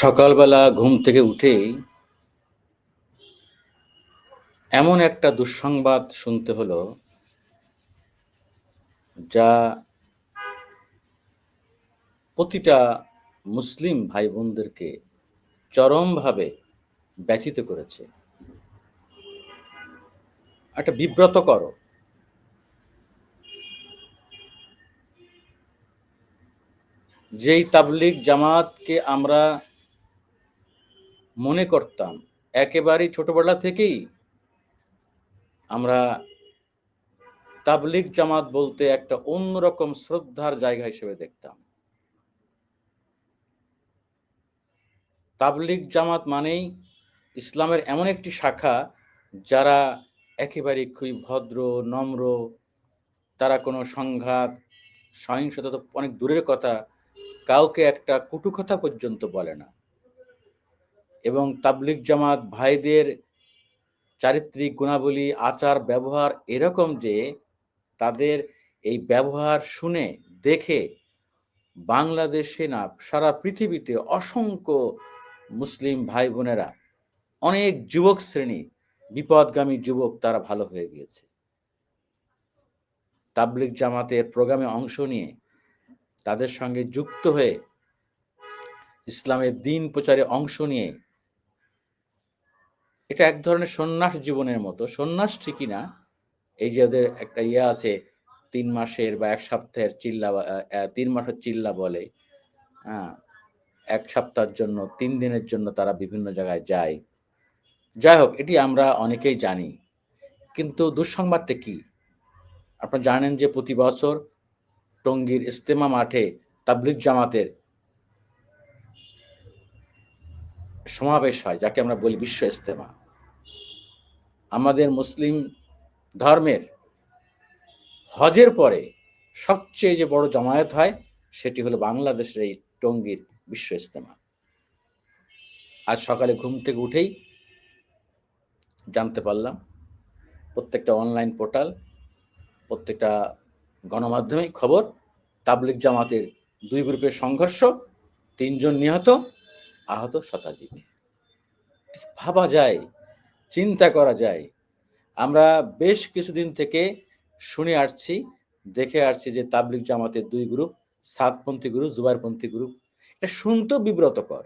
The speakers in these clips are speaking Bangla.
সকালবেলা ঘুম থেকে উঠেই এমন একটা দুঃসংবাদ শুনতে হলো, যা প্রতিটা মুসলিম ভাই বোনদেরকে চরমভাবে ব্যথিত করেছে। একটা বিব্রতকর। যেই তাবলিগ জামাতকে আমরা মনে করতাম, একেবারেই ছোটবেলা থেকেই আমরা তাবলিগ জামাত বলতে একটা অন্যরকম শ্রদ্ধার জায়গা হিসেবে দেখতাম। তাবলিগ জামাত মানেই ইসলামের এমন একটি শাখা, যারা একেবারেই খুবই ভদ্র, নম্র। তারা কোনো সংঘাত, সহিংসতা তো অনেক দূরের কথা, কাউকে একটা কটু কথা পর্যন্ত বলে না। এবং তাবলিগ জামাত ভাইদের চারিত্রিক গুণাবলী, আচার, ব্যবহার এরকম যে তাদের এই ব্যবহার শুনে, দেখে বাংলাদেশে না সারা পৃথিবীতে অসংখ্য মুসলিম ভাই বোনেরা, অনেক যুবক শ্রেণী, বিপদগামী যুবক তারা ভালো হয়ে গিয়েছে। তাবলিগ জামাতের প্রোগ্রামে অংশ নিয়ে, তাদের সঙ্গে যুক্ত হয়ে, ইসলামের দিন প্রচারে অংশ নিয়ে, এটা এক ধরনের সন্ন্যাস জীবনের মতো। সন্ন্যাস ঠিকই না, এই যে ওদের একটা ইয়ে আছে, ৩ মাসের বা ১ সপ্তাহের চিল্লা, ৩ মাসের চিল্লা বলে, হ্যাঁ? ১ সপ্তাহের জন্য, ৩ দিনের জন্য তারা বিভিন্ন জায়গায় যায়। যাই হোক, এটি আমরা অনেকেই জানি। কিন্তু দুঃসংবাদটা কি? আপনারা জানেন যে প্রতি বছর টঙ্গীর ইজতেমা মাঠে তাবলিগ জামাতের সমাবেশ হয়, যাকে আমরা বলি বিশ্ব ইজতেমা। আমাদের মুসলিম ধর্মের হজের পরে সবচেয়ে যে বড় জমায়েত হয়, সেটি হলো বাংলাদেশের এই টঙ্গীর বিশ্ব ইজতেমা। আজ সকালে ঘুম থেকে উঠেই জানতে পারলাম, প্রত্যেকটা অনলাইন পোর্টাল, প্রত্যেকটা গণমাধ্যমিক খবর, তাবলিগ জামাতের ২ গ্রুপের সংঘর্ষ, ৩ জন নিহত, আহত শতাধিক। ভাবা যায়, চিন্তা করা যায়। আমরা বেশ কিছুদিন থেকে শুনে আসছি, দেখে আসছি যে তাবলিগ জামাতের ২ গ্রুপ, সাদপন্থী গ্রুপ, জুবাইরপন্থী গ্রুপ। এটা শুনতেও বিব্রতকর।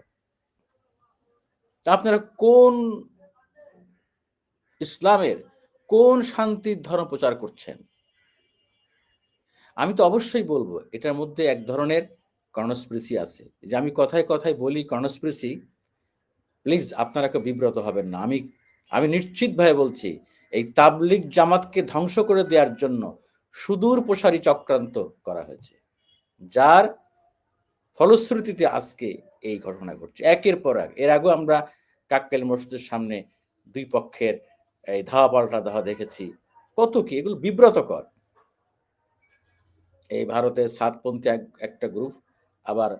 আপনারা কোন ইসলামের, কোন শান্তির ধর্ম প্রচার করছেন? আমি তো অবশ্যই বলব, এটার মধ্যে এক ধরনের কনস্পিরেসি আছে। যে আমি কথায়, কথায় বলি কনস্পিরেসি, প্লিজ আপনারা কেউ বিব্রত হবেন না। আমি নিশ্চিতভাবে বলছি, এই তাবলিগ জামাতকে ধ্বংস করে দেওয়ার জন্য সুদূর প্রসারী চক্রান্ত করা হয়েছে। যার ফলশ্রুতিতে আজকে এই ঘটনা ঘটছে একের পর এক। এর আগেও আমরা কাকরাইল মসজিদের সামনে ২ পক্ষের এই ধাওয়া পাল্টা ধাওয়া দেখেছি। কত কি এগুলো বিব্রতকর। এই ভারতের সাতপন্থী একটা গ্রুপ, আবার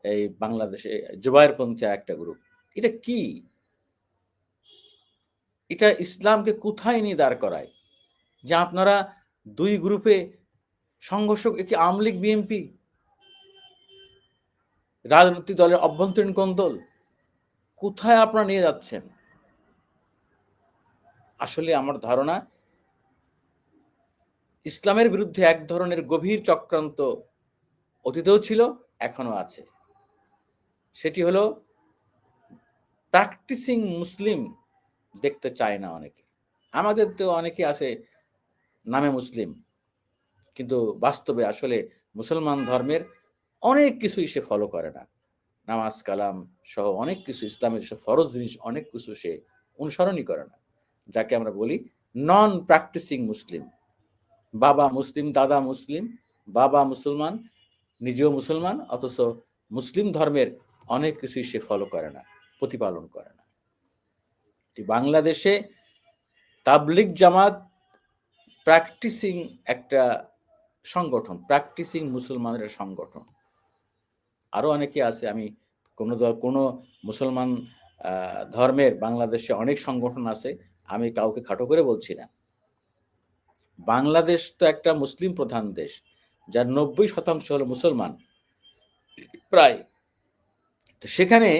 এই বাংলাদেশে জুবায়েরপন্থী একটা গ্রুপ। এটা কি? এটা ইসলামকে কোথায় নিয়ে দাঁড় করায়? যে আপনারা ২ গ্রুপে সংঘর্ষ, কি আওয়ামী লীগ, বিএনপি রাজনৈতিক দলের অভ্যন্তরীণ কোন্দল? কোথায় আপনারা নিয়ে যাচ্ছেন? আসলে আমার ধারণা, ইসলামের বিরুদ্ধে এক ধরনের গভীর চক্রান্ত অতীতেও ছিল, এখনো আছে। সেটি হলো প্র্যাকটিসিং মুসলিম দেখতে চায় না অনেকে। আমাদের তো অনেকে আছে নামে মুসলিম, কিন্তু বাস্তবে আসলে মুসলমান ধর্মের অনেক কিছুই সে ফলো করে না। নামাজ কালাম সহ অনেক কিছু, ইসলামের যেসব ফরজ জিনিস অনেক কিছু সে অনুসরণই করে না। যাকে আমরা বলি নন প্র্যাকটিসিং মুসলিম। বাবা মুসলিম, দাদা মুসলিম, বাবা মুসলমান, নিজেও মুসলমান, অথচ মুসলিম ধর্মের অনেক কিছুই সে ফলো করে না, প্রতিপালন করে না। বাংলাদেশে তাবলিগ জামাত প্র্যাকটিসিং একটা সংগঠন, প্র্যাকটিসিং মুসলমানের সংগঠন। আরো অনেকে আছে, আমি কোনো মুসলমান ধর্মের বাংলাদেশে অনেক সংগঠন আছে, আমি কাউকে খাটো করে বলছি না। বাংলাদেশ তো একটা মুসলিম প্রধান দেশ, যার ৯০% হলো মুসলমান প্রায়। তো সেখানে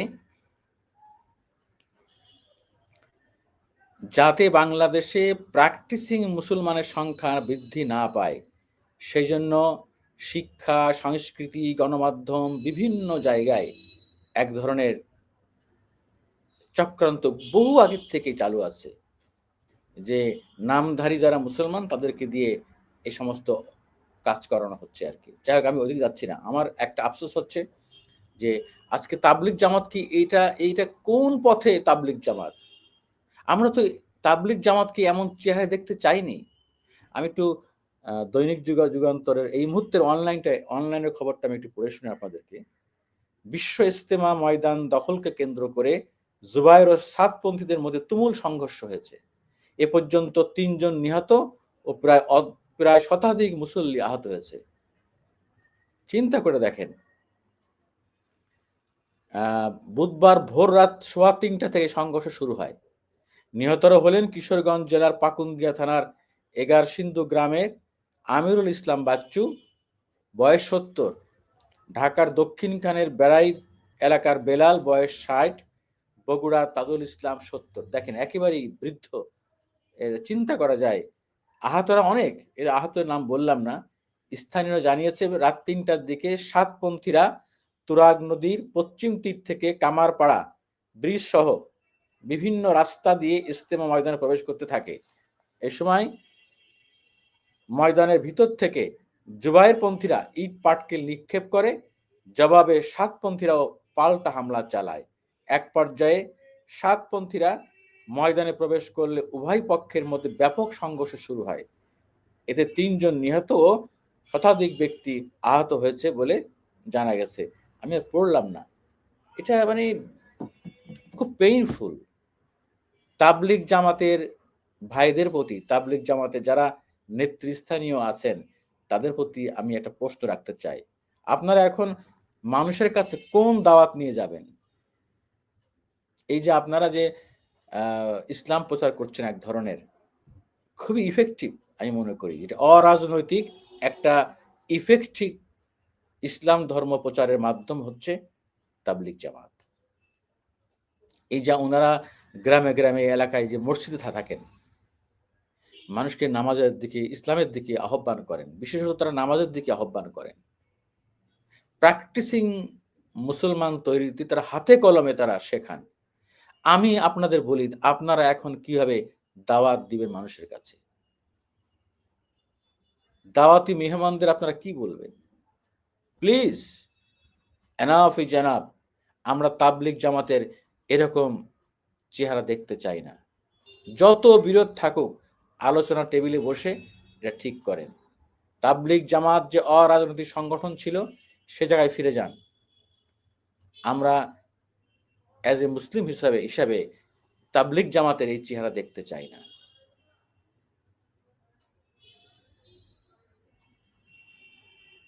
যাতে বাংলাদেশে প্র্যাকটিসিং মুসলমানের সংখ্যা বৃদ্ধি না পায়, সেজন্য শিক্ষা, সংস্কৃতি, গণমাধ্যম বিভিন্ন জায়গায় এক ধরনের চক্রান্ত বহু আগের থেকেই চালু আছে। যে নামধারী যারা মুসলমান তাদেরকে দিয়ে এই সমস্ত কাজ করানো হচ্ছে আরকি। যাই হোক আমি ওইদিকে যাচ্ছি না। আমার একটা আফসোস হচ্ছে যে আজকে তাবলিগ জামাত কি এইটা কোন পথে তাবলিগ জামাত? আমরা তো তাবলিগ জামাতকে এমন চেহারায় দেখতে চাইনি। আমি একটু দৈনিক যুগান্তরের এই মুহূর্তের অনলাইনের খবরটা আমি একটু পড়ে শোনাই আপনাদেরকে। বিশ্ব ইজতেমা ময়দান দখলকে কেন্দ্র করে জুবায়ের ও সাতপন্থীদের মধ্যে তুমুল সংঘর্ষ হয়েছে। এ পর্যন্ত ৩ জন নিহত ও প্রায় শতাধিক মুসল্লি আহত হয়েছে। চিন্তা করে দেখেন। বুধবার ভোররাত ৩:৩০ থেকে সংঘর্ষ শুরু হয়। নিহতরা হলেন কিশোরগঞ্জ জেলার পাকুন্দিয়া থানার এগারসিন্ধু গ্রামের আমিরুল ইসলাম বাচ্চু, বয়স ৭০, ঢাকার দক্ষিণখানের বেড়াই এলাকার বেলাল, বয়স ৬০, বগুড়ার তাজুল ইসলাম ৭০। দেখেন একেবারেই বৃদ্ধ। এর চিন্তা করা যায়। আহতরা অনেক। এর আহতের নাম বললাম না। স্থানীয়রা জানিয়েছে রাত ৩টার দিকে সাতপন্থীরা তুরাগ নদীর পশ্চিম তীর থেকে কামারপাড়া ব্রিজ সহ বিভিন্ন রাস্তা দিয়ে ইজতেমা ময়দানে প্রবেশ করতে থাকে। এ সময় ময়দানের ভিতর থেকে জুবায়েরপন্থীরা ইট পাটকেল নিক্ষেপ করে। জবাবে সাতপন্থীরাও পাল্টা হামলা চালায়। এক পর্যায়ে সাতপন্থীরা ময়দানে প্রবেশ করলে উভয় পক্ষের মধ্যে ব্যাপক সংঘর্ষ শুরু হয়। এতে ৩ জন নিহত ও শতাধিক ব্যক্তি আহত হয়েছে বলে জানা গেছে। আমি আর পড়লাম না। এটা মানে খুব পেইনফুল। তাবলিগ জামাতের ভাইদের প্রতি, তাবলিগ জামাতে যারা নেতৃস্থানীয় আছেন, তাদের প্রতি আমি একটা প্রশ্ন রাখতে চাই। আপনারা এখন মানুষের কাছে কোন দাওয়াত নিয়ে যাবেন? এই যে আপনারা যে আ ইসলাম প্রচার করছেন এক ধরনের, খুবই ইফেক্টিভ আমি মনে করি। এটা অরাজনৈতিক একটা ইফেক্টিভ ইসলাম ধর্ম প্রচারের মাধ্যম হচ্ছে তাবলিগ জামাত। এই যে উনারা গ্রামে এলাকায় যে মসজিদে থাকেন, মানুষকে নামাজের দিকে, ইসলামের দিকে আহ্বান করেন। বিশেষত তারা নামাজের দিকে আহ্বান করেন। প্র্যাকটিসিং মুসলমান তৈরিতে তারা হাতে কলমে তারা শেখান। আমি আপনাদের বলি, আপনারা এখন কিভাবে দাওয়াত দিবেন মানুষের কাছে? দাওয়াতি মেহমানদের আপনারা কি বলবেন? Please enough is enough. আমরা তাবলিগ জামাতের এরকম চেহারা দেখতে চাই না। যত বিরোধ থাকুক, আলোচনার টেবিলে বসে এটা ঠিক করেন। তাবলিগ জামাত যে অরাজনৈতিক সংগঠন ছিল, সে জায়গায় ফিরে যান। আমরা অ্যাজ এ মুসলিম হিসাবে তাবলিগ জামাতের এই চেহারা দেখতে চাই না।